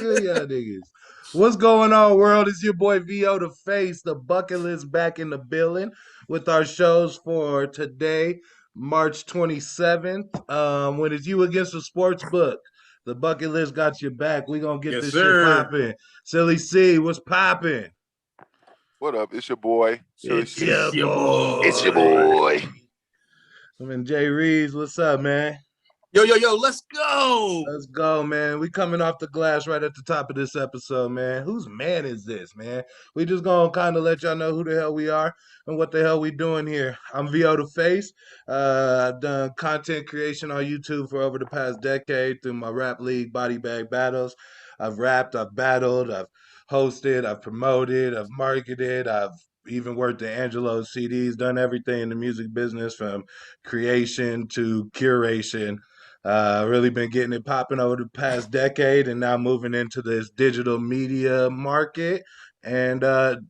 of y'all niggas. What's going on, world? It's your boy VO the Face. The bucket list back in the building with our shows for today, March 27th. When it's you against the sports book. The bucket list got your back. We gonna get Yes, this shit sir. popping. Silly C, what's popping? What up? It's your boy, Silly It's C. your boy. It's your boy. I'm in Jay Reeves. What's up, man? Yo, let's go. Let's go, man. We coming off the glass right at the top of this episode, man. Whose man is this, man? We just gonna kind of let y'all know who the hell we are and what the hell we doing here. I'm VO the Face. I've done content creation on YouTube for over the past decade through my rap league Body Bag Battles. I've rapped, I've battled, I've hosted, I've promoted, I've marketed, I've even worked at Angelo's CDs, done everything in the music business from creation to curation. Really been getting it popping over the past decade and now moving into this digital media market. And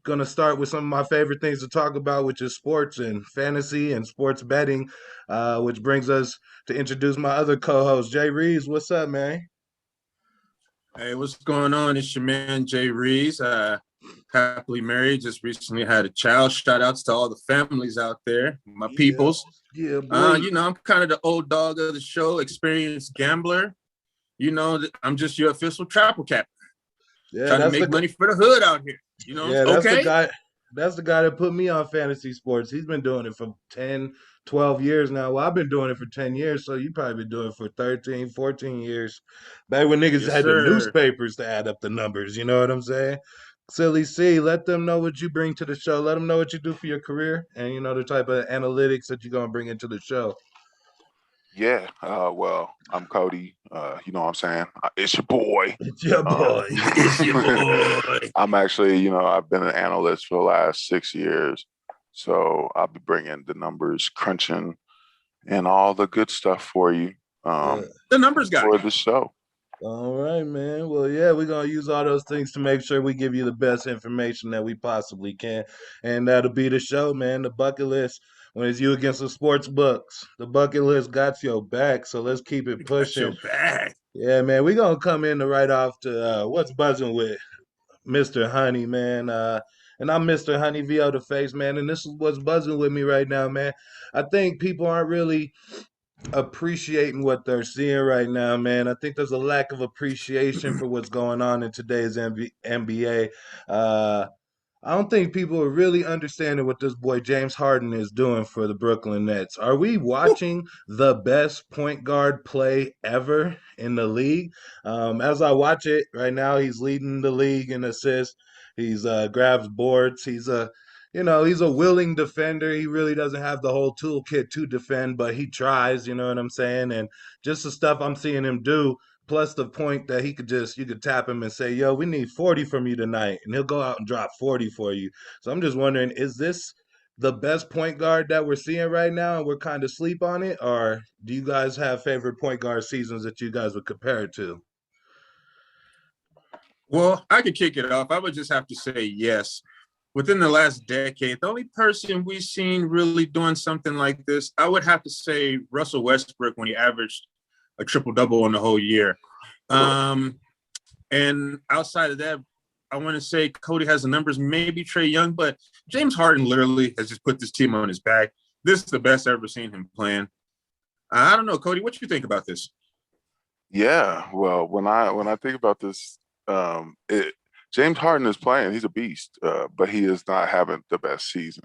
gonna start with some of my favorite things to talk about, which is sports and fantasy and sports betting, which brings us to introduce my other co-host, Jay Reeves. What's up, man? Hey, what's going on? It's your man Jay Reeves. Happily married. Just recently had a child. Shout outs to all the families out there, my peoples. Yeah, boy. I'm kind of the old dog of the show, experienced gambler. I'm just your official trapper cap. Yeah, Trying to make money for the hood out here. Yeah, that's okay. the guy. That's the guy that put me on fantasy sports. He's been doing it for 10, 12 years now. Well, I've been doing it for 10 years, so you probably been doing it for 13, 14 years. Back when niggas Yes, had the sir. newspapers to add up the numbers, you know what I'm saying? Silly C, let them know what you bring to the show. Let them know what you do for your career and, the type of analytics that you're going to bring into the show. Yeah. Well, I'm Cody. You know what I'm saying? It's your boy. It's your boy. It's your boy. I'm actually, I've been an analyst for the last 6 years. So I'll be bringing the numbers, crunching, and all the good stuff for you. The numbers guy. For the show. All right, man. Well, yeah, we're going to use all those things to make sure we give you the best information that we possibly can. And that'll be the show, man. The bucket list, when it's you against the sports books, the bucket list got your back. So let's keep it pushing. Got your back. Yeah, man. We're going to come in right off to what's buzzing with Mr. Honey, man. And I'm Mr. Honey VO the Face, man. And this is what's buzzing with me right now, man. I think people aren't really appreciating what they're seeing right now, man. I think there's a lack of appreciation for what's going on in today's NBA. I don't think people are really understanding what this boy James Harden is doing for the Brooklyn Nets. Are we watching the best point guard play ever in the league? As I watch it right now, he's leading the league in assists. He's grabs boards. He's a willing defender. He really doesn't have the whole toolkit to defend, but he tries, you know what I'm saying? And just the stuff I'm seeing him do, plus the point that you could tap him and say, yo, we need 40 from you tonight. And he'll go out and drop 40 for you. So I'm just wondering, is this the best point guard that we're seeing right now and we're kind of sleep on it? Or do you guys have favorite point guard seasons that you guys would compare it to? Well, I could kick it off. I would just have to say yes. Within the last decade, the only person we've seen really doing something like this, I would have to say Russell Westbrook when he averaged a triple-double in the whole year. And outside of that, I want to say Cody has the numbers, maybe Trae Young, but James Harden literally has just put this team on his back. This is the best I've ever seen him playing. I don't know, Cody, what you think about this? Yeah. Well, when I think about this, James Harden is playing. He's a beast, but he is not having the best season.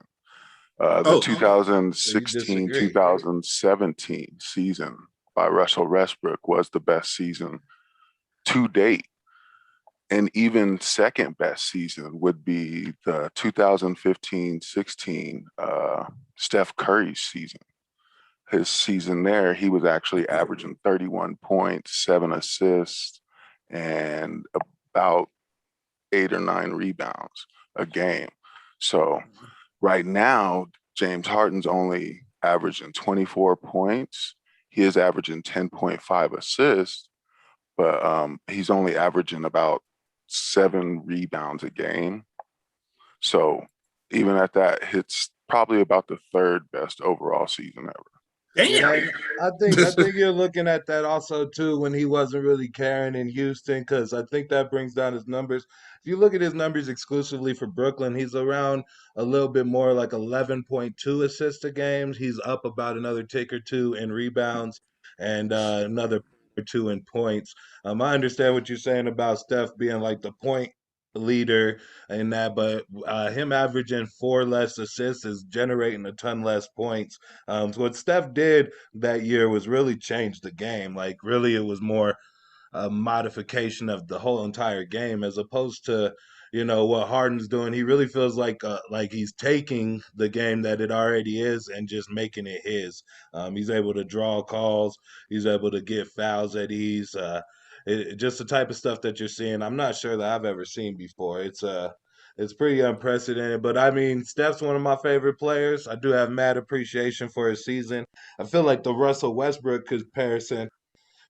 The 2016-2017 season by Russell Westbrook was the best season to date. And even second best season would be the 2015-16 Steph Curry's season. His season there, he was actually averaging 31 points, 7 assists, and about 8 or 9 rebounds a game. So right now, James Harden's only averaging 24 points. He is averaging 10.5 assists, but he's only averaging about 7 rebounds a game. So even at that, it's probably about the third best overall season ever. Yeah, Damn. I think you're looking at that also too when he wasn't really carrying in Houston because I think that brings down his numbers. If you look at his numbers exclusively for Brooklyn, he's around a little bit more like 11.2 assists a game. He's up about another tick or two in rebounds and another or two in points. I understand what you're saying about Steph being like the point leader in that, but him averaging four less assists is generating a ton less points. So what Steph did that year was really change the game. Like really, it was more a modification of the whole entire game as opposed to what Harden's doing. He really feels like he's taking the game that it already is and just making it his. He's able to draw calls. He's able to get fouls at ease. Just the type of stuff that you're seeing. I'm not sure that I've ever seen before. It's pretty unprecedented, but I mean, Steph's one of my favorite players. I do have mad appreciation for his season. I feel like the Russell Westbrook comparison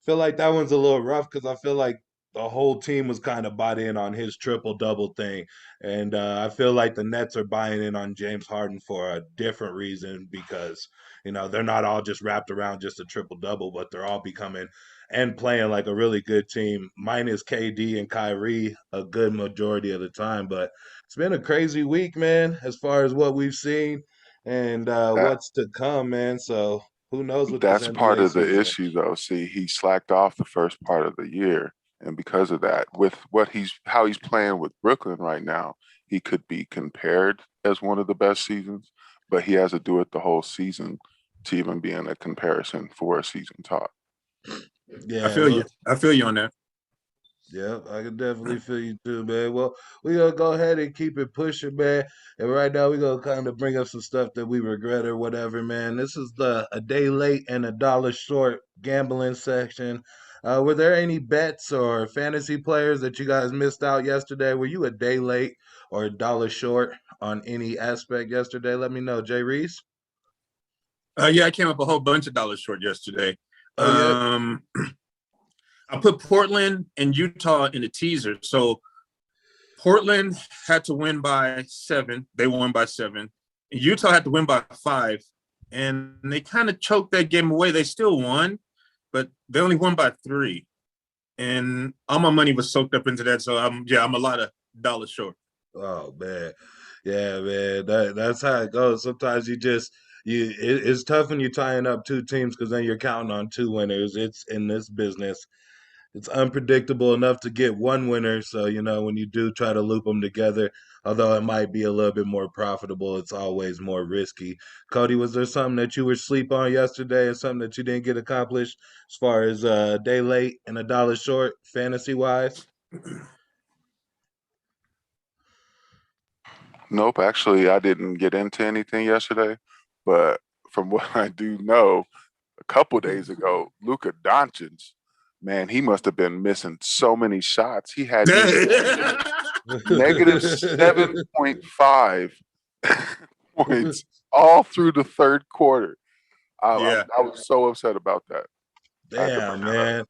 feel like that one's a little rough because I feel like the whole team was kind of bought in on his triple double thing, and I feel like the Nets are buying in on James Harden for a different reason because they're not all just wrapped around just a triple double, but they're all becoming and playing like a really good team. Minus KD and Kyrie a good majority of the time, but it's been a crazy week, man, as far as what we've seen and That what's to come, man. So who knows with this that's part NBA of the season? issue, though. See, he slacked off the first part of the year, and because of that, with how he's playing with Brooklyn right now, he could be compared as one of the best seasons, but he has to do it the whole season to even be in a comparison for a season top. I Yeah, feel you. well, I feel you on that. yeah, I can definitely feel you too, man. Well, we gonna go ahead and keep it pushing, man. And right now, we gonna kind of bring up some stuff that we regret or whatever, man. This is the a day late and a dollar short gambling section. Were there any bets or fantasy players that you guys missed out yesterday? Were you a day late or a dollar short on any aspect yesterday? Let me know, Jay Reese. Yeah, I came up a whole bunch of dollars short yesterday. Oh yeah. Um, I put Portland and Utah in the teaser. So Portland had to win by 7. They won by 7. And Utah had to win by 5. And they kind of choked that game away. They still won, but they only won by 3. And all my money was soaked up into that. So I'm a lot of dollars short. Oh man, yeah, man. That's how it goes. Sometimes it's tough when you're tying up two teams because then you're counting on two winners. It's in this business. It's unpredictable enough to get one winner. So when you do try to loop them together, although it might be a little bit more profitable, it's always more risky. Cody, was there something that you were sleep on yesterday, or something that you didn't get accomplished as far as a day late and a dollar short, fantasy wise? Nope, actually, I didn't get into anything yesterday, but from what I do know, a couple days ago, Luka Doncic, man, he must have been missing so many shots. He had me negative 7.5 points all through the third quarter. Yeah. I was so upset about that. I had to bring Damn, that up. man.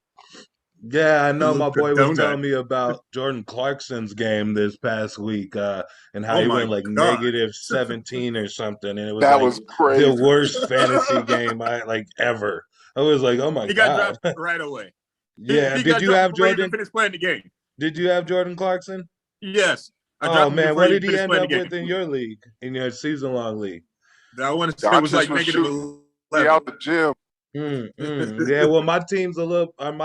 Yeah, I know my Luka boy was Donut. telling me about Jordan Clarkson's game this past week, and how Oh he went my like God. negative 17 or something, and it was That like was the crazy. worst fantasy game I like ever. I was like, oh my He got God. dropped right away. Yeah, He did got you dropped have before he even Jordan? finished playing the game. Did you have Jordan Clarkson? Yes. I Oh dropped him man, before what he did even he finished end playing up the with game. in your league, in your season long league? I want to say it was Doncic like was negative shooting me 11. out the gym. Yeah, well, my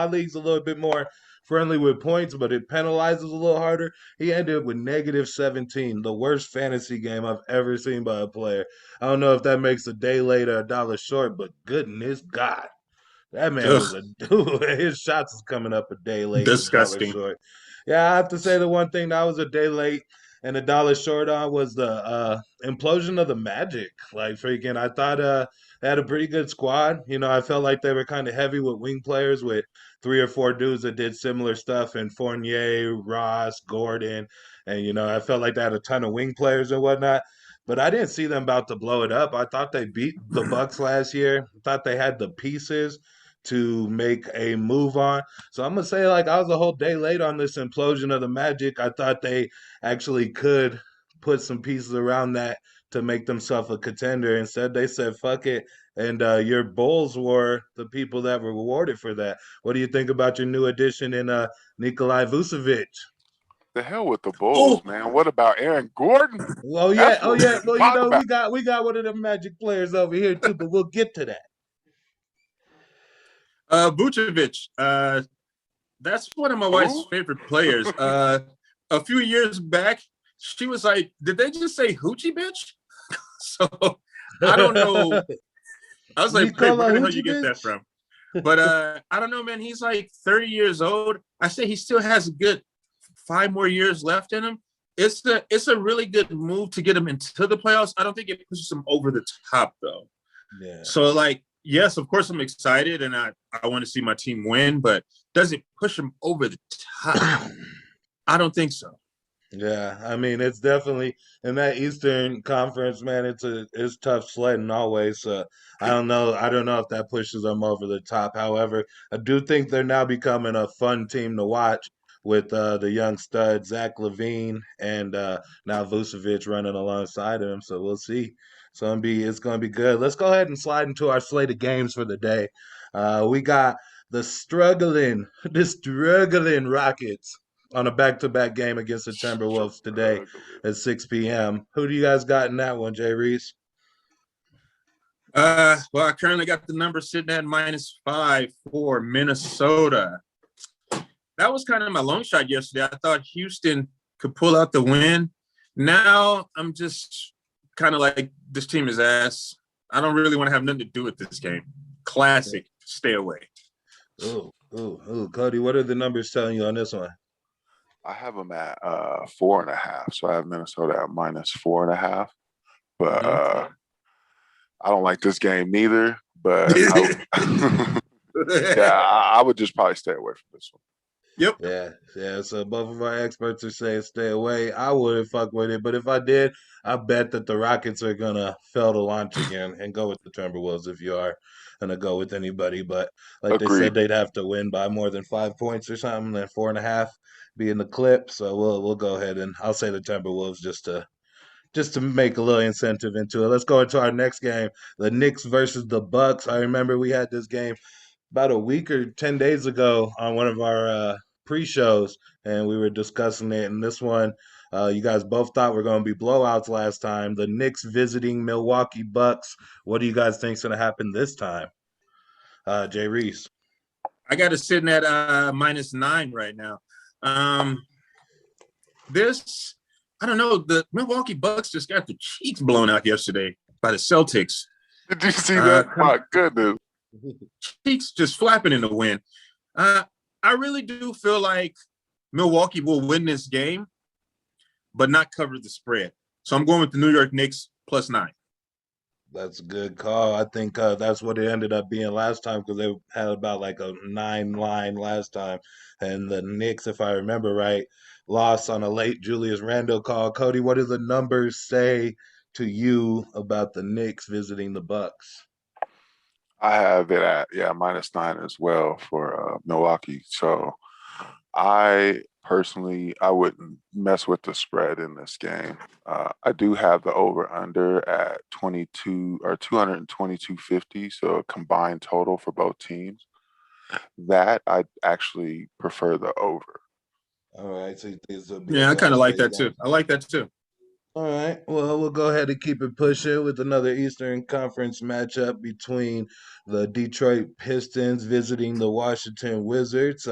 league's a little bit more friendly with points, but it penalizes a little harder. He ended up with negative 17, the worst fantasy game I've ever seen by a player. I don't know if that makes a day late or a dollar short, but goodness God. That man was Ugh, a dude. His shots is coming up a day late and a dollar disgusting. short. Yeah, I have to say the one thing that was a day late and a dollar short on was the implosion of the Magic. Like freaking, I thought they had a pretty good squad. I felt like they were kind of heavy with wing players with 3 or 4 dudes that did similar stuff and Fournier, Ross, Gordon, and I felt like they had a ton of wing players and whatnot. But I didn't see them about to blow it up. I thought they beat the Bucks last year. I thought they had the pieces to make a move on. So I'm gonna say like I was a whole day late on this implosion of the Magic. I thought they actually could put some pieces around that to make themselves a contender. Instead, they said, fuck it. And your Bulls were the people that were rewarded for that. What do you think about your new addition in Nikolai Vucevic? The hell with the Oh, Bulls, man. What about Aaron Gordon? Oh yeah, That's oh what we yeah. need to Well, talk about. we got one of the Magic players over here too, but we'll get to that. Vucevic. That's one of my wife's Who? favorite players. A few years back, she was like, "Did they just say hoochie bitch?" So I don't know. I was like, "Wait, Nikola where the hell you get Vucevic? that from?" But I don't know, man. He's like 30 years old. I say he still has a good 5 more years left in him. It's a really good move to get him into the playoffs. I don't think it pushes him over the top though. Yeah. So like, yes, of course I'm excited and I want to see my team win, but does it push him over the top? I don't think so. Yeah, I mean it's definitely in that Eastern Conference, man. It's tough sledding always. So I don't know. I don't know if that pushes them over the top. However, I do think they're now becoming a fun team to watch with the young stud Zach LaVine and now Vucevic running alongside him. So we'll see. So it's gonna be good. Let's go ahead and slide into our slate of games for the day. We got the struggling Rockets on a back-to-back game against the Timberwolves today at 6 p.m. Who do you guys got in that one, Jay Reese? Well, I currently got the number sitting at -5 for Minnesota. That was kind of my long shot yesterday. I thought Houston could pull out the win. Now I'm just kind of like, this team is ass. I don't really want to have nothing to do with this game. Classic, stay away. Ooh. Cody, what are the numbers telling you on this one? I have them at 4.5. So I have Minnesota at -4.5. But I don't like this game neither. But I would just probably stay away from this one. Yep. Yeah. So both of our experts are saying stay away. I wouldn't fuck with it, but if I did, I bet that the Rockets are gonna fail to launch again and go with the Timberwolves if you are gonna go with anybody. But like they Agreed. said, they'd have to win by more than 5 points or something, then 4.5 be in the clip. So we'll go ahead and I'll say the Timberwolves just to make a little incentive into it. Let's go into our next game, the Knicks versus the Bucks. I remember we had this game about a week or 10 days ago on one of our pre-shows, and we were discussing it. And this one, you guys both thought were going to be blowouts last time. The Knicks visiting Milwaukee Bucks. What do you guys think is going to happen this time? Jay Reese. I got it sitting at -9 right now. This, I don't know, the Milwaukee Bucks just got the cheeks blown out yesterday by the Celtics. Did you see that? My goodness. Cheeks just flapping in the wind. I really do feel like Milwaukee will win this game, but not cover the spread. So I'm going with the New York Knicks +9. That's a good call. I think that's what it ended up being last time because they had about like a 9 line last time. And the Knicks, if I remember right, lost on a late Julius Randle call. Cody, what do the numbers say to you about the Knicks visiting the Bucks? I have it at -9 as well for Milwaukee. So I personally wouldn't mess with the spread in this game. I do have the over under at 22 or 222.50, so a combined total for both teams. That I actually prefer the over. All right, so this will be a Yeah, I kind of like blowout that game. too. I like that too. All right. Well, we'll go ahead and keep it pushing with another Eastern Conference matchup between the Detroit Pistons visiting the Washington Wizards.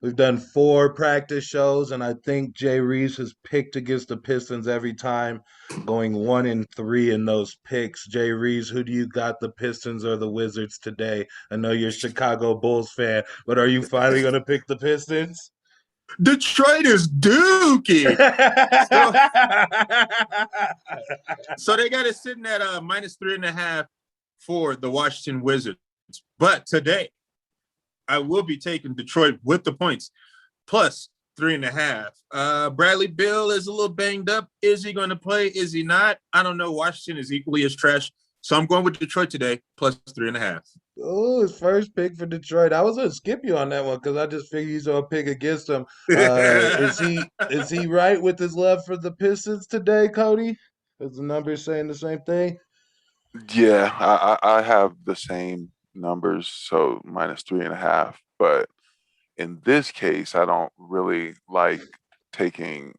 We've done 4 practice shows, and I think Jay Reeves has picked against the Pistons every time, going 1-3 in those picks. Jay Reeves, who do you got, the Pistons or the Wizards today? I know you're a Chicago Bulls fan, but are you finally going to pick the Pistons? Detroit is dookie. So they got it sitting at -3.5 for the Washington Wizards. But today, I will be taking Detroit with the points +3.5. Bradley Beal is a little banged up. Is he going to play? Is he not? I don't know. Washington is equally as trash. So I'm going with Detroit today +3.5. Oh, his first pick for Detroit. I was gonna skip you on that one because I just figured he's gonna pick against him. Is he right with his love for the Pistons today, Cody? Is the numbers saying the same thing? Yeah, I have the same numbers, so -3.5. But in this case, I don't really like taking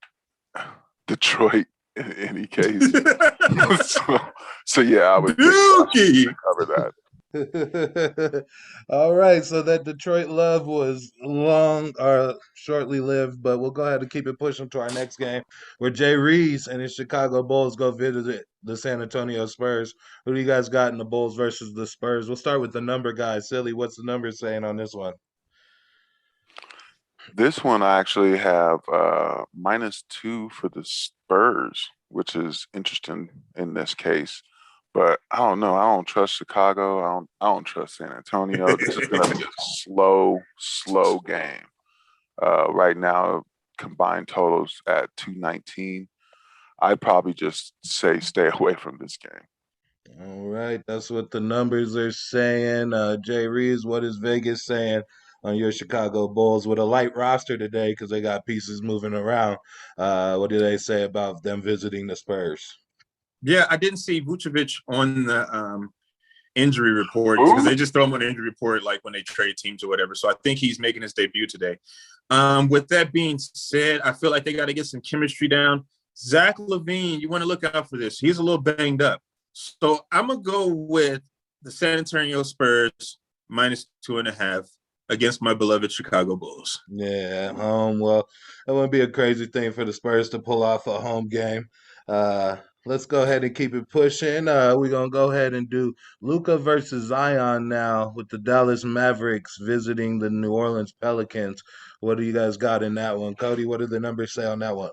Detroit in any case. so, so yeah, I would pick Washington Dookie. to cover that. All right, so that Detroit love was long or shortly lived, but we'll go ahead and keep it pushing to our next game, where Jay Reeves and his Chicago Bulls go visit the San Antonio Spurs. Who do you guys got in the Bulls versus the Spurs? We'll start with the number guy. Silly, what's the number saying on this one? This one I actually have -2 for the Spurs, which is interesting in this case. But I don't know. I don't trust Chicago. I don't trust San Antonio. This is gonna be a slow game. Right now, combined totals at 219. I'd probably just say stay away from this game. All right, that's what the numbers are saying. Jay Reeves, what is Vegas saying on your Chicago Bulls with a light roster today because they got pieces moving around? What do they say about them visiting the Spurs? Yeah, I didn't see Vucevic on the injury report because Ooh. they just throw him on the injury report like when they trade teams or whatever. So I think he's making his debut today. With that being said, I feel like they got to get some chemistry down. Zach LaVine, you want to look out for this. He's a little banged up. So I'm going to go with the San Antonio Spurs -2.5 against my beloved Chicago Bulls. Yeah, well, that wouldn't be a crazy thing for the Spurs to pull off a home game. Let's go ahead and keep it pushing. We're gonna go ahead and do Luca versus Zion now with the Dallas Mavericks visiting the New Orleans Pelicans. What do you guys got in that one, Cody? What do the numbers say on that one?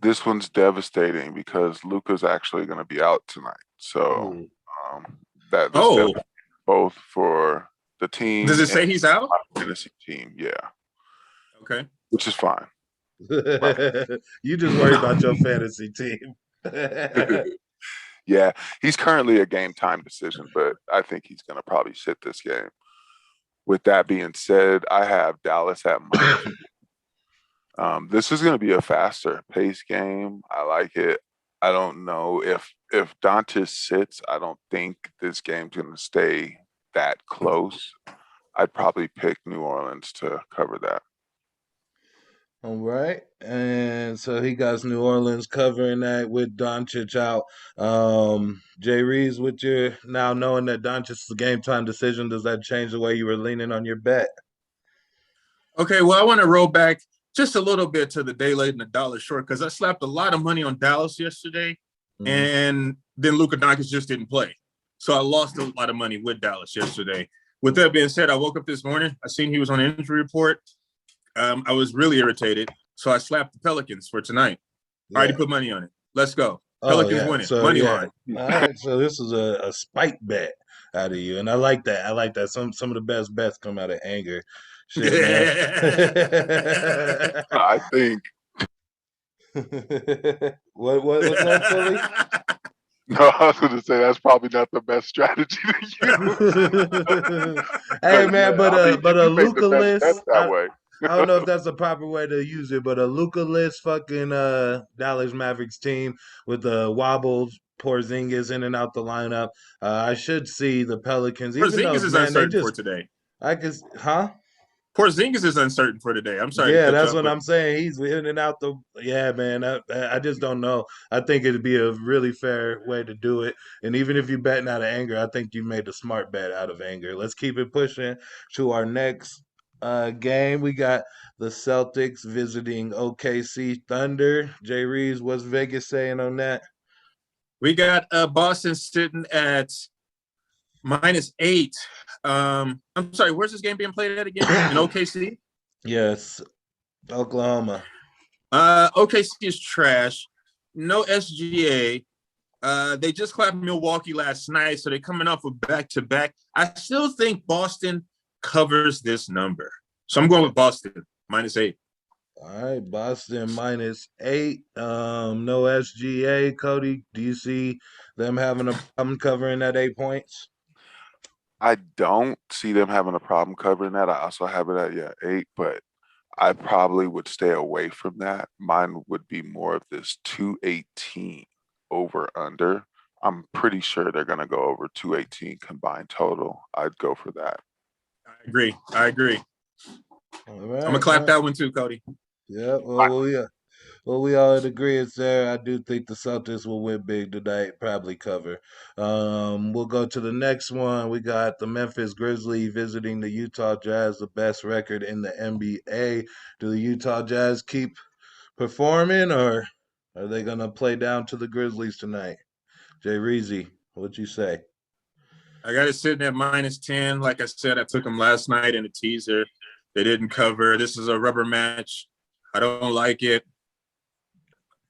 This one's devastating because Luca's actually going to be out tonight. So Ooh. that's Oh, devastating both for the team does it and say he's out? my fantasy team. Yeah, Okay. which is fine. My You just worry about your fantasy team. yeah, he's currently a game time decision, but I think he's going to probably sit this game. With that being said, I have Dallas at -. This is going to be a faster pace game. I like it. I don't know if Doncic sits. I don't think this game's going to stay that close. I'd probably pick New Orleans to cover that. All right. And so he got New Orleans covering that with Doncic out. Jay Reeves, with your now knowing that Doncic is a game time decision, does that change the way you were leaning on your bet? Okay, well, I want to roll back just a little bit to the day late and the dollar short because I slapped a lot of money on Dallas yesterday, Mhm. and then Luka Doncic just didn't play. So I lost a lot of money with Dallas yesterday. With that being said, I woke up this morning. I seen he was on an injury report. I was really irritated. So I slapped the Pelicans for tonight. I already Yeah. put money on it. Let's go. Oh, Pelicans yeah. winning. So, Money yeah. line. All right. So this is a spite bet out of you. And I like that. I like that. Some of the best bets come out of anger. Shit, man. I think What's that, Philly? no, I was going to say that's probably not the best strategy to use. Hey man, Yeah, I mean, but a you make the Luca best bet list. that way. I don't know if that's the proper way to use it, but a Luca list fucking Dallas Mavericks team with the wobbles, Porzingis in and out the lineup. I should see the Pelicans, even though Porzingis is man, they uncertain for just today. I could huh? Porzingis is uncertain for today. I'm sorry to Yeah, cut you that's off, what but I'm saying. He's in and out the. Yeah, man. I just don't know. I think it'd be a really fair way to do it. And even if you're betting out of anger, I think you made a smart bet out of anger. Let's keep it pushing to our next game. We got the Celtics visiting OKC Thunder. Jay Reeves, what's Vegas saying on that? we got Boston sitting at -8. I'm sorry, where's this game being played at again? In OKC? Yes, Oklahoma. OKC is trash. No SGA. They just clapped Milwaukee last night, so they're coming off a back-to-back. I still think Boston covers this number. So I'm going with Boston, -8. All right, Boston -8. No SGA. Cody, do you see them having a problem covering that 8 points? I don't see them having a problem covering that. I also have it at 8, but I probably would stay away from that. Mine would be more of this 218. over under. I'm pretty sure they're going to go over 218 combined total. I'd go for that. I agree. All I'm right. gonna clap that one too, Cody. Yeah. Well, we all in agreement there. I do think the Celtics will win big tonight, probably cover. We'll go to the next one. We got the Memphis Grizzlies visiting the Utah Jazz, the best record in the NBA. Do the Utah Jazz keep performing, or are they gonna play down to the Grizzlies tonight? Jay Reezy, what'd you say? I got it sitting at -10. Like I said, I took them last night in a teaser. They didn't cover. This is a rubber match. I don't like it.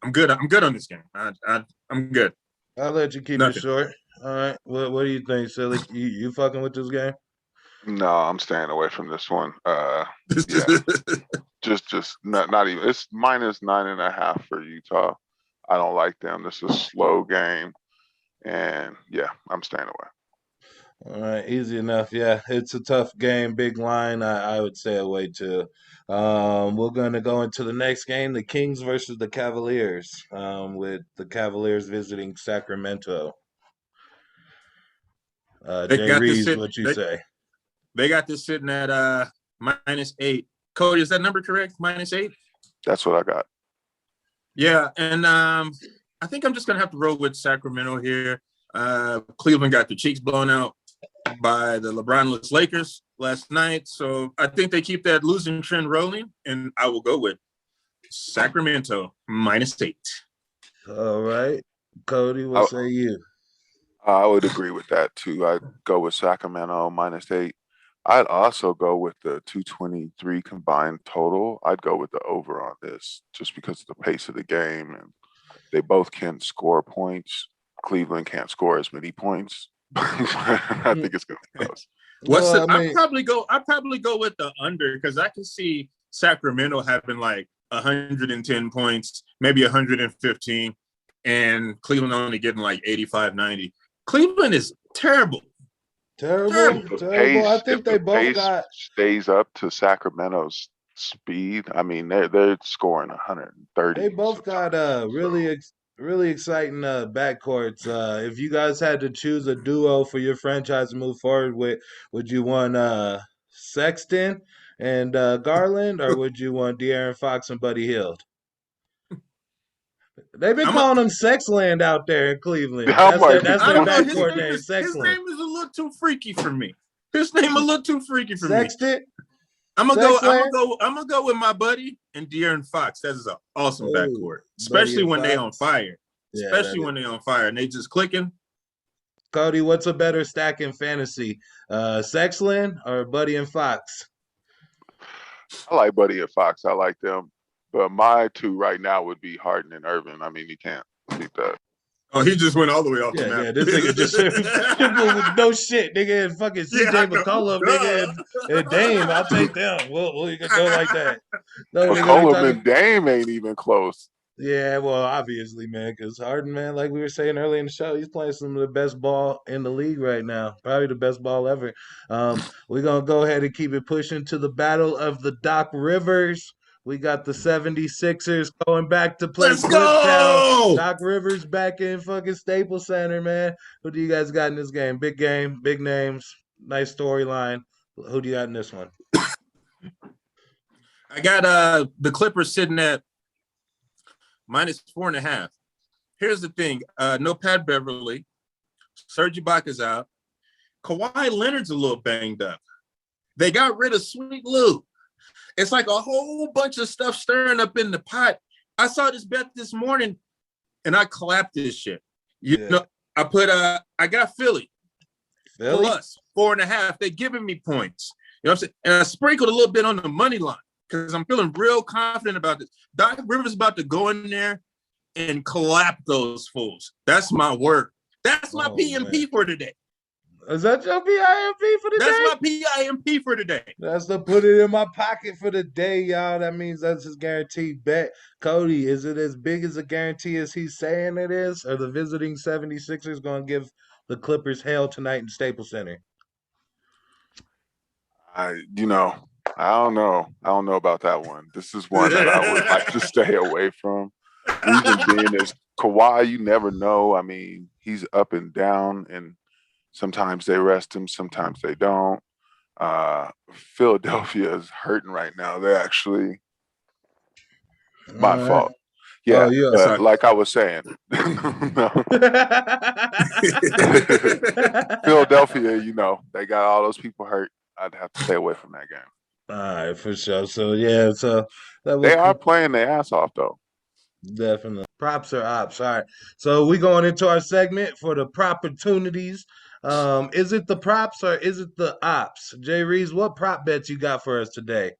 I'm good. I'm good on this game. I'm good. I'll let you keep it short. All right. What do you think, Silly? You fucking with this game? No, I'm staying away from this one. Yeah. just not even. It's -9.5 for Utah. I don't like them. This is a slow game, and yeah, I'm staying away. All right, easy enough. Yeah, it's a tough game, big line. I would say away too. We're going to go into the next game, the Kings versus the Cavaliers, with the Cavaliers visiting Sacramento. Jay Reeves, what you say? They got this sitting at -8. Cody, is that number correct? -8? That's what I got. Yeah, and I think I'm just gonna have to roll with Sacramento here. Cleveland got their cheeks blown out by the LeBron-less Lakers last night, so I think they keep that losing trend rolling, and I will go with Sacramento -8. All right, Cody, what say you? I would agree with that too. I'd go with Sacramento -8. I'd also go with the 223 combined total. I'd go with the over on this just because of the pace of the game, and they both can score points. Cleveland can't score as many points. I think it's going to be close. I'd probably go with the under because I can see Sacramento having like 110 points, maybe 115, and Cleveland only getting like 85, 90. Cleveland is terrible. Terrible. I think they both stays up to Sacramento's speed. I mean, they're scoring 130. They both got really exciting backcourts. If you guys had to choose a duo for your franchise to move forward with, would you want Sexton and Garland, or would you want De'Aaron Fox and Buddy Hield? They've been calling him Sexland out there in Cleveland. That's their backcourt name, Sexland. His name is a little too freaky for me. Sexton? I'm gonna go with my buddy and De'Aaron Fox. That is an awesome backcourt, especially when they're on fire. When they're on fire and they just clicking. Cody, what's a better stack in fantasy, Sexland or Buddy and Fox? I like Buddy and Fox. I like them, but my two right now would be Harden and Irvin. I mean, you can't beat that. Oh, he just went all the way off the map. Yeah, this nigga just no shit, nigga, and fucking CJ McCollum, nigga, and Dame. I'll take them. We'll go like that. No, McCollum and Dame ain't even close. Yeah, well, obviously, man, because Harden, man, like we were saying earlier in the show, he's playing some of the best ball in the league right now. Probably the best ball ever. We're going to go ahead and keep it pushing to the battle of the Doc Rivers. We got the 76ers going back to play. Let's go! Doc Rivers back in fucking Staples Center, man. Who do you guys got in this game? Big game, big names, nice storyline. Who do you got in this one? I got the Clippers sitting at -4.5. Here's the thing. No Pat Beverly. Serge Ibaka's out. Kawhi Leonard's a little banged up. They got rid of Sweet Lou. It's like a whole bunch of stuff stirring up in the pot. I saw this bet this morning, and I clapped this shit. You know, I got Philly plus 4.5. They giving me points. You know what I'm saying? And I sprinkled a little bit on the money line because I'm feeling real confident about this. Doc Rivers about to go in there and clap those fools. That's my word. That's my PMP for today. Is that your PIMP for the day? That's my PIMP for today. That's the put it in my pocket for the day, y'all. That means that's his guaranteed bet. Cody, is it as big as a guarantee as he's saying it is? Are the visiting 76ers going to give the Clippers hell tonight in Staples Center? I don't know. I don't know about that one. This is one that I would like to stay away from. Reason being is Kawhi, you never know. I mean, he's up and down, and sometimes they rest him, sometimes they don't. Philadelphia is hurting right now. They're actually my All right. fault. Oh, Yeah, yeah. That's but all like I was saying, no. Philadelphia, they got all those people hurt. I'd have to stay away from that game. All right, for sure. So yeah, so that They was are playing their ass off though. definitely props or ops. All right. So we going into our segment for the prop opportunities. Is it the props or is it the ops? Jay Reeves, what prop bets you got for us today?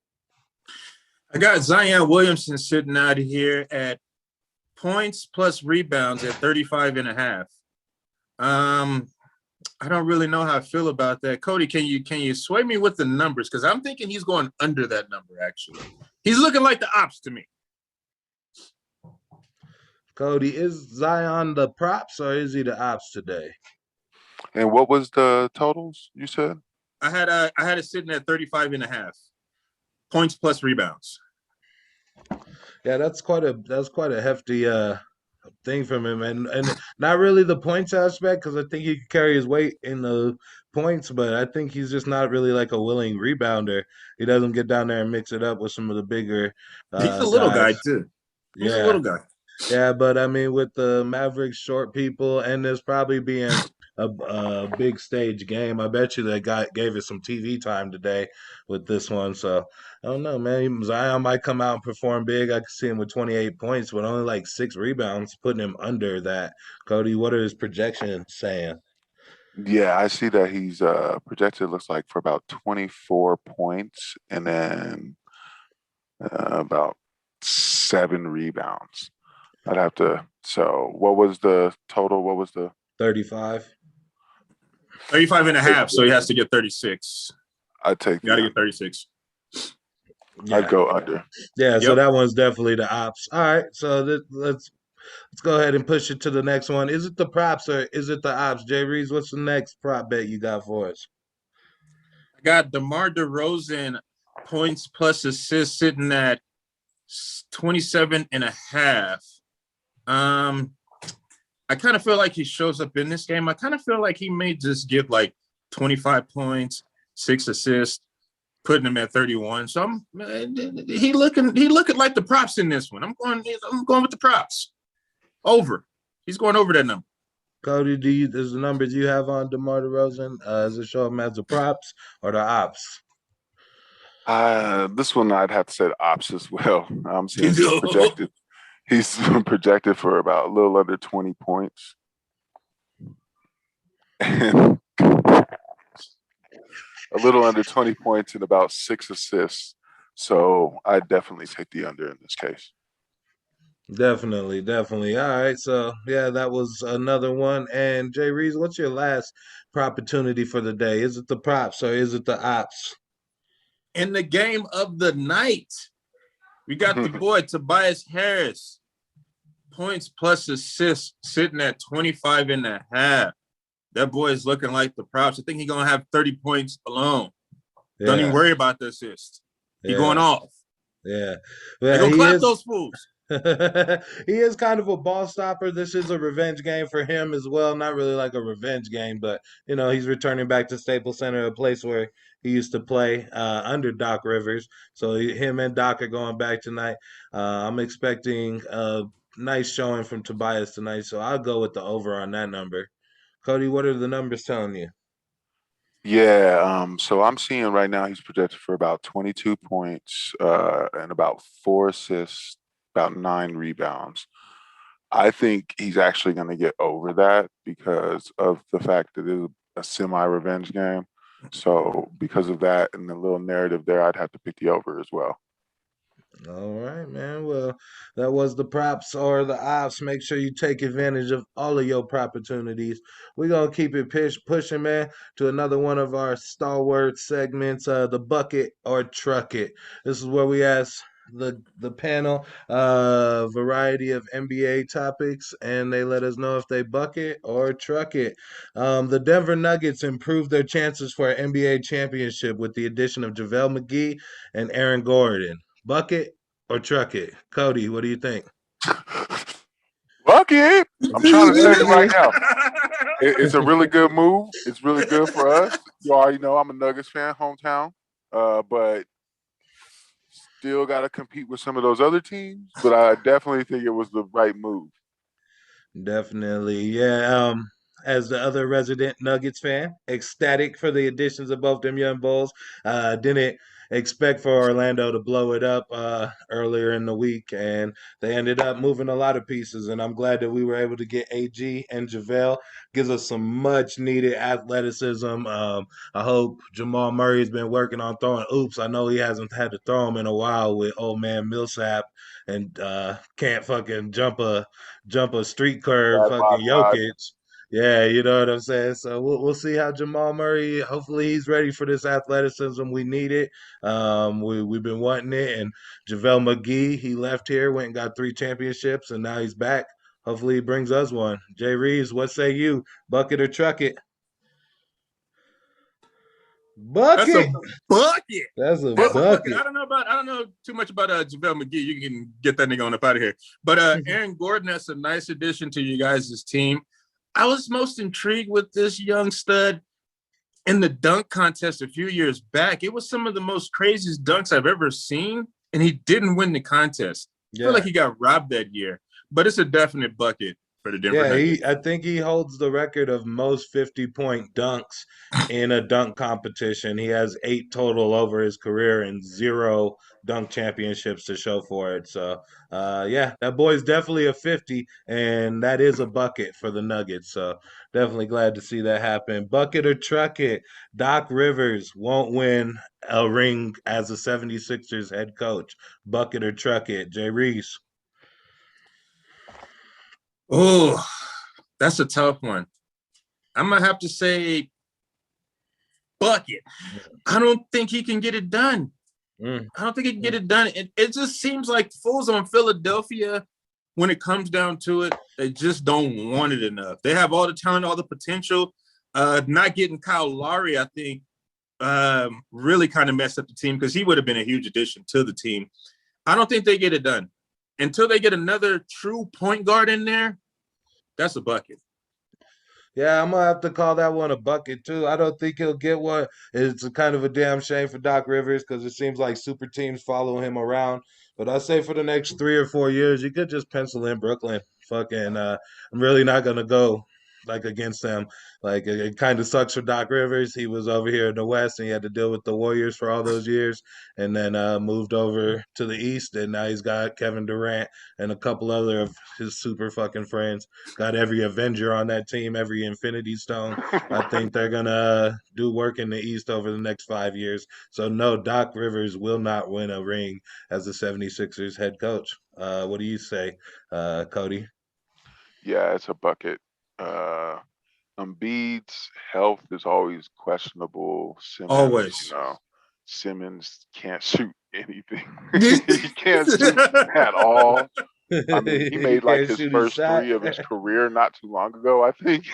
I got Zion Williamson sitting out here at points plus rebounds at 35.5. I don't really know how I feel about that. Cody, can you sway me with the numbers? Because I'm thinking he's going under that number, actually. He's looking like the ops to me. Cody, is Zion the props or is he the ops today? And what was the totals you said? I had it sitting at 35.5 points plus rebounds. Yeah, that's quite a hefty thing from him, and not really the points aspect because I think he could carry his weight in the points, but I think he's just not really like a willing rebounder. He doesn't get down there and mix it up with some of the bigger He's a little guy, guys. too. He's a Yeah, little guy. yeah, but I mean, with the Mavericks short people, and this probably being a big stage game, I bet you they gave it some TV time today with this one. So I don't know, man. Zion might come out and perform big. I could see him with 28 points, but only like 6 rebounds, putting him under that. Cody, what are his projections saying? Yeah, I see that he's projected, looks like, for about 24 points and then about 7 rebounds. I'd have to. So, what was the total? What was the 35. 35.5, so he has to get 36. I'd take Got to get 36. Yeah. I'd go under. Yeah, so Yep. that one's definitely the ops. All right, so let's go ahead and push it to the next one. Is it the props or is it the ops? Jay Reeves, what's the next prop bet you got for us? I got DeMar DeRozan points plus assists sitting at 27.5. I kind of feel like he shows up in this game. I kind of feel like he may just get like 25 points, 6 assists, putting him at 31. So he looking like the props in this one. I'm going with the props. Over. He's going over that number. Cody, is the numbers you have on DeMar DeRozan? Does it show him as the props or the ops? This one I'd have to say the ops as well. I'm seeing he's projected. He's projected for about a little under 20 points. And a little under 20 points and about 6 assists. So I'd definitely take the under in this case. Definitely. All right, so yeah, that was another one. And Jay Reeves, what's your last prop opportunity for the day? Is it the props or is it the ops? In the game of the night, we got the boy Tobias Harris. Points plus assists sitting at 25.5. That boy is looking like the props. I think he's going to have 30 points alone. Yeah. Don't even worry about the assist. He's going off. Yeah. They're going to clap those fools. He is kind of a ball stopper. This is a revenge game for him as well. Not really like a revenge game, but he's returning back to Staples Center, a place where he used to play under Doc Rivers. So him and Doc are going back tonight. I'm expecting a nice showing from Tobias tonight. So I'll go with the over on that number. Cody, what are the numbers telling you? Yeah, so I'm seeing right now he's projected for about 22 points and about 4 assists, about 9 rebounds. I think he's actually going to get over that because of the fact that it's a semi-revenge game. So because of that and the little narrative there, I'd have to pick the over as well. All right, man. Well, that was the props or the ops. Make sure you take advantage of all of your prop opportunities. We're going to keep it pushing, man, to another one of our stalwart segments, the bucket or truck it. This is where we ask the panel a variety of NBA topics, and they let us know if they bucket or truck it. The Denver Nuggets improved their chances for an NBA championship with the addition of JaVale McGee and Aaron Gordon. Bucket or truck it? Cody, what do you think? Bucket. I'm trying to tell you right now. Bucket. It's a really good move. It's really good for us. You already know I'm a Nuggets fan, hometown. But still got to compete with some of those other teams. But I definitely think it was the right move. Definitely. Yeah. As the other resident Nuggets fan, ecstatic for the additions of both them young bulls. Didn't expect for Orlando to blow it up earlier in the week, and they ended up moving a lot of pieces. And I'm glad that we were able to get AG and JaVale. Gives us some much needed athleticism. I hope Jamal Murray's been working on throwing oops. I know he hasn't had to throw them in a while with old man Millsap and can't fucking jump a street curve, Bad fucking body ride. Jokic. Yeah, you know what I'm saying. So we'll see how Jamal Murray. Hopefully, he's ready for this athleticism. We need it. We've been wanting it. And JaVale McGee, he left here, went and got 3 championships, and now he's back. Hopefully, he brings us one. Jay Reeves, what say you? Bucket or truck it? That's a Bucket. bucket. That's a That's a bucket. bucket. I don't know too much about JaVale McGee. You can get that nigga on up out of here. But Aaron Gordon, that's a nice addition to you guys' team. I was most intrigued with this young stud in the dunk contest a few years back. It was some of the most craziest dunks I've ever seen, and he didn't win the contest. I feel like he got robbed that year, but it's a definite bucket for the Denver Nuggets. I think he holds the record of most 50-point dunks in a dunk competition. He has 8 total over his career and 0 dunk championships to show for it. So, that boy's definitely a 50, and that is a bucket for the Nuggets. So, definitely glad to see that happen. Bucket or truck it. Doc Rivers won't win a ring as a 76ers head coach. Bucket or truck it. Jay Reese. Oh, that's a tough one. I'm going to have to say bucket. I don't think he can get it done. I don't think he can get it done. It just seems like fools on Philadelphia, when it comes down to it, they just don't want it enough. They have all the talent, all the potential. Not getting Kyle Lowry, I think, really kind of messed up the team because he would have been a huge addition to the team. I don't think they get it done. Until they get another true point guard in there, that's a bucket. Yeah, I'm gonna have to call that one a bucket too. I don't think he'll get one. It's a kind of a damn shame for Doc Rivers because it seems like super teams follow him around. But I say for the next 3 or 4 years, you could just pencil in Brooklyn. Fucking, I'm really not gonna go like against them. Like it kind of sucks for Doc Rivers. He was over here in the West and he had to deal with the Warriors for all those years, and then moved over to the East, and now he's got Kevin Durant and a couple other of his super fucking friends. Got every Avenger on that team, every Infinity Stone. I think they're gonna do work in the East over the next 5 years. So no, Doc Rivers will not win a ring as the 76ers head coach. What do you say, Cody? Yeah, it's a bucket. Embiid's health is always questionable. Always. Simmons can't shoot anything. He can't shoot at all. I mean, he made like his first 3 of his career not too long ago, I think.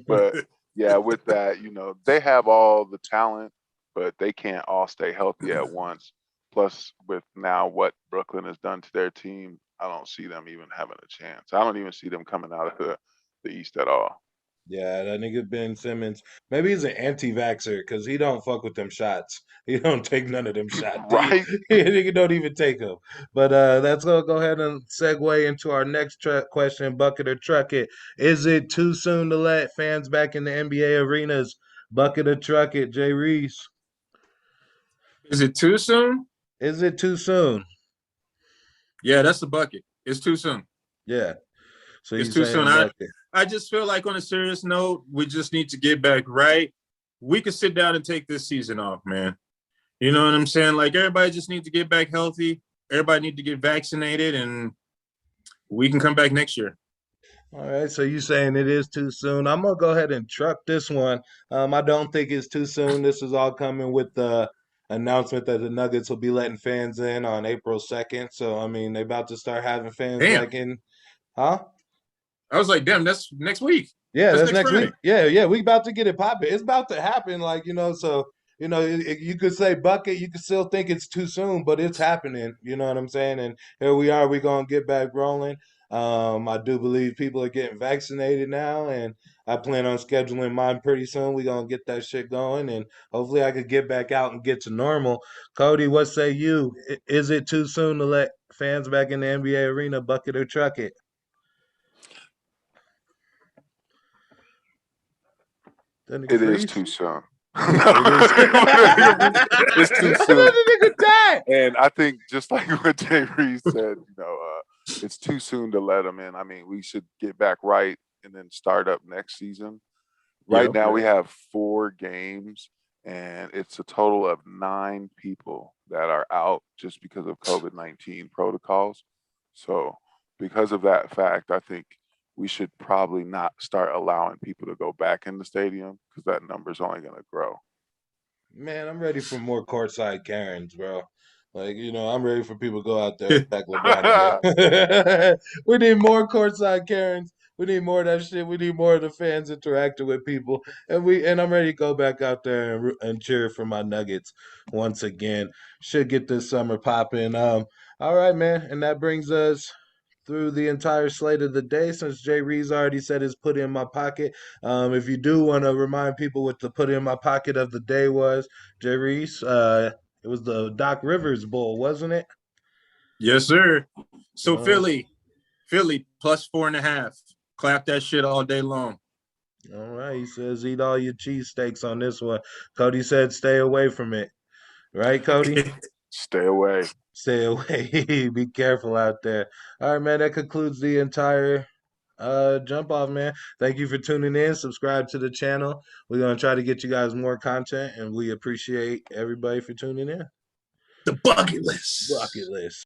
But yeah, with that, they have all the talent, but they can't all stay healthy at once. Plus, with now what Brooklyn has done to their team, I don't see them even having a chance. I don't even see them coming out of the East at all. Yeah, that nigga Ben Simmons. Maybe he's an anti-vaxxer because he don't fuck with them shots. He don't take none of them shots. Right? Nigga don't even take them. But let's go ahead and segue into our next question: bucket or truck it? Is it too soon to let fans back in the NBA arenas? Bucket or truck it? Jay Reese. Is it too soon? Is it too soon? Yeah, that's the bucket. It's too soon. Yeah. So it's too soon. I just feel like on a serious note, we just need to get back right. We could sit down and take this season off, man. You know what I'm saying? Like everybody just needs to get back healthy. Everybody need to get vaccinated, and we can come back next year. All right, so you saying it is too soon? I'm gonna go ahead and truck this one. I don't think it's too soon. This is all coming with the announcement that the Nuggets will be letting fans in on April 2nd. So I mean, they're about to start having fans back in, huh? I was like, damn, that's next week. Yeah, that's next week. Yeah, we about to get it popping. It's about to happen, so you know, you could say bucket, you could still think it's too soon, but it's happening. You know what I'm saying? And here we are. We're gonna get back rolling. I do believe people are getting vaccinated now, and I plan on scheduling mine pretty soon. We're gonna get that shit going, and hopefully, I could get back out and get to normal. Cody, what say you? Is it too soon to let fans back in the NBA arena bucket or truck it? That nigga It is freeze? too soon. It is. It's too I soon. thought the nigga died. And I think just like what Jay Reed said, it's too soon to let them in. I mean, we should get back right and then start up next season. Right Yep. now we have 4 games and it's a total of 9 people that are out just because of COVID-19 protocols. So because of that fact, I think we should probably not start allowing people to go back in the stadium because that number is only going to grow. Man, I'm ready for more courtside Karens, bro. Like, you know, I'm ready for people to go out there and attack LeBron again. We need more courtside Karens. We need more of that shit. We need more of the fans interacting with people. And I'm ready to go back out there and cheer for my Nuggets once again. Should get this summer popping. All right, man. And that brings us through the entire slate of the day since Jay Reeves already said his put in my pocket. If you do want to remind people what the put in my pocket of the day was, Jay Reeves, it was the Doc Rivers Bowl, wasn't it? Yes, sir. So Uh, Philly plus 4.5. Clap that shit all day long. all right, he says eat all your cheesesteaks on this one. Cody said stay away from it. Right, Cody? Stay away. Stay away. Be careful out there. All right, man. That concludes the entire jump off, man. Thank you for tuning in. Subscribe to the channel. We're gonna try to get you guys more content, and we appreciate everybody for tuning in. The bucket list. Bucket list.